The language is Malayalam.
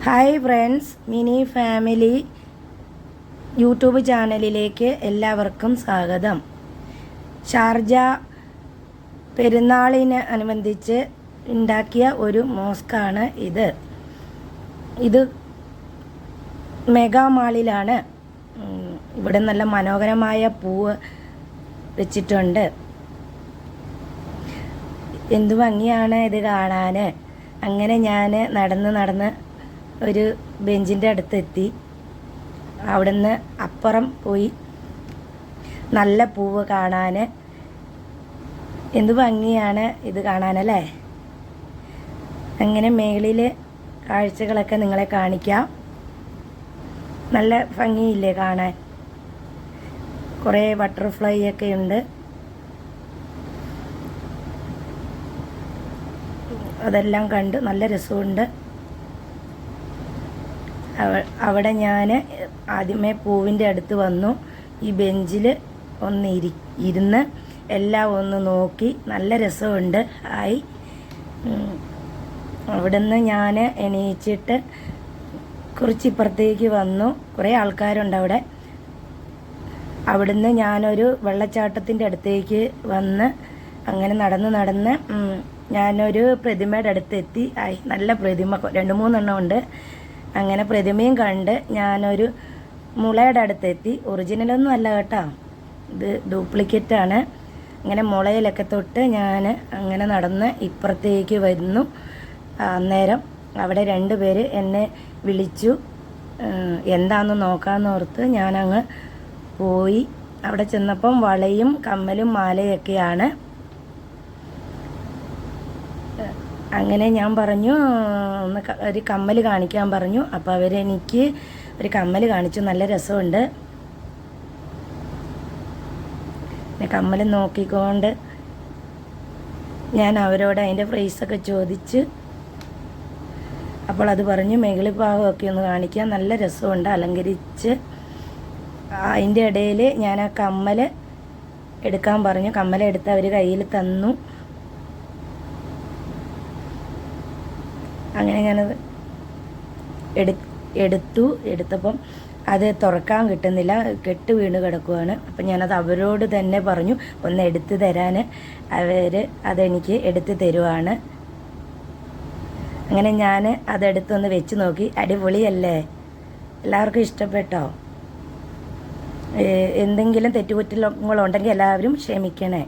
Hi friends, mini family YouTube ചാനലിലേക്ക് എല്ലാവർക്കും സ്വാഗതം. ഷാർജ പെരുന്നാളിന് അനുബന്ധിച്ച് ഉണ്ടാക്കിയ ഒരു മോസ്കാണ് ഇത് മെഗാ മാളിലാണ്. ഇവിടെ നല്ല മനോഹരമായ പൂവ് വെച്ചിട്ടുണ്ട്. എന്തു ഭംഗിയാണ് ഇത് കാണാൻ. അങ്ങനെ ഞാൻ നടന്ന് ഒരു ബെഞ്ചിൻ്റെ അടുത്തെത്തി. അവിടുന്ന് അപ്പുറം പോയി നല്ല പൂവ് കാണാൻ. എന്ത് ഭംഗിയാണ് ഇത് കാണാനല്ലേ. അങ്ങനെ മേളിൽ കാഴ്ചകളൊക്കെ നിങ്ങളെ കാണിക്കാം. നല്ല ഭംഗിയില്ലേ കാണാൻ. കുറേ ബട്ടർഫ്ലൈ ഒക്കെ ഉണ്ട്. അതെല്ലാം കണ്ട് നല്ല രസമുണ്ട്. അവിടെ ഞാൻ ആദ്യമേ പൂവിൻ്റെ അടുത്ത് വന്നു. ഈ ബെഞ്ചിൽ ഒന്ന് ഇരുന്ന് എല്ലാം ഒന്ന് നോക്കി. നല്ല രസമുണ്ട്. അവിടുന്ന് ഞാൻ എണീച്ചിട്ട് കുറച്ചിപ്പുറത്തേക്ക് വന്നു. കുറേ ആൾക്കാരുണ്ട് അവിടെ. അവിടുന്ന് ഞാനൊരു വെള്ളച്ചാട്ടത്തിൻ്റെ അടുത്തേക്ക് വന്ന് അങ്ങനെ നടന്ന് ഞാനൊരു പ്രതിമയുടെ അടുത്തെത്തി. നല്ല പ്രതിമ 2-3 ഉണ്ട്. അങ്ങനെ പ്രതിമയും കണ്ട് ഞാനൊരു മുളയുടെ അടുത്തെത്തി. ഒറിജിനലൊന്നും അല്ല കേട്ടോ, ഇത് ഡ്യൂപ്ലിക്കേറ്റാണ്. അങ്ങനെ മുളയിലൊക്കെ തൊട്ട് ഞാൻ അങ്ങനെ നടന്ന് ഇപ്പുറത്തേക്ക് വരുന്നു. അന്നേരം അവിടെ 2 പേര് എന്നെ വിളിച്ചു. എന്താണെന്ന് നോക്കാമെന്നോർത്ത് ഞാനങ്ങ് പോയി. അവിടെ ചെന്നപ്പം വളയും കമ്മലും മാലയൊക്കെയാണ്. അങ്ങനെ ഞാൻ പറഞ്ഞു ഒന്ന് ഒരു കമ്മൽ കാണിക്കാൻ പറഞ്ഞു. അപ്പോൾ അവരെനിക്ക് ഒരു കമ്മൽ കാണിച്ചു. നല്ല രസമുണ്ട്. കമ്മൽ നോക്കിക്കൊണ്ട് ഞാൻ അവരോട് അതിൻ്റെ പ്രൈസൊക്കെ ചോദിച്ച്, അപ്പോൾ അത് പറഞ്ഞു മേളിൽ ഭാഗമൊക്കെ ഒന്ന് കാണിക്കാൻ. നല്ല രസമുണ്ട് അലങ്കരിച്ച്. അതിൻ്റെ ഇടയിൽ ഞാൻ ആ കമ്മൽ എടുക്കാൻ പറഞ്ഞു. കമ്മലെടുത്ത് അവർ കയ്യിൽ തന്നു. അങ്ങനെ ഞാനത് എടുത്തപ്പം അത് തുറക്കാൻ കിട്ടുന്നില്ല, കെട്ട് വീണ് കിടക്കുകയാണ്. അപ്പം ഞാനത് അവരോട് തന്നെ പറഞ്ഞു ഒന്ന് എടുത്തു തരാൻ. അവർ അതെനിക്ക് എടുത്തു തരുവാണ്. അങ്ങനെ ഞാൻ അതെടുത്തൊന്ന് വെച്ച് നോക്കി. അടിപൊളിയല്ലേ? എല്ലാവർക്കും ഇഷ്ടപ്പെട്ടോ? എന്തെങ്കിലും തെറ്റുകുറ്റങ്ങളുണ്ടെങ്കിൽ എല്ലാവരും ക്ഷമിക്കണേ.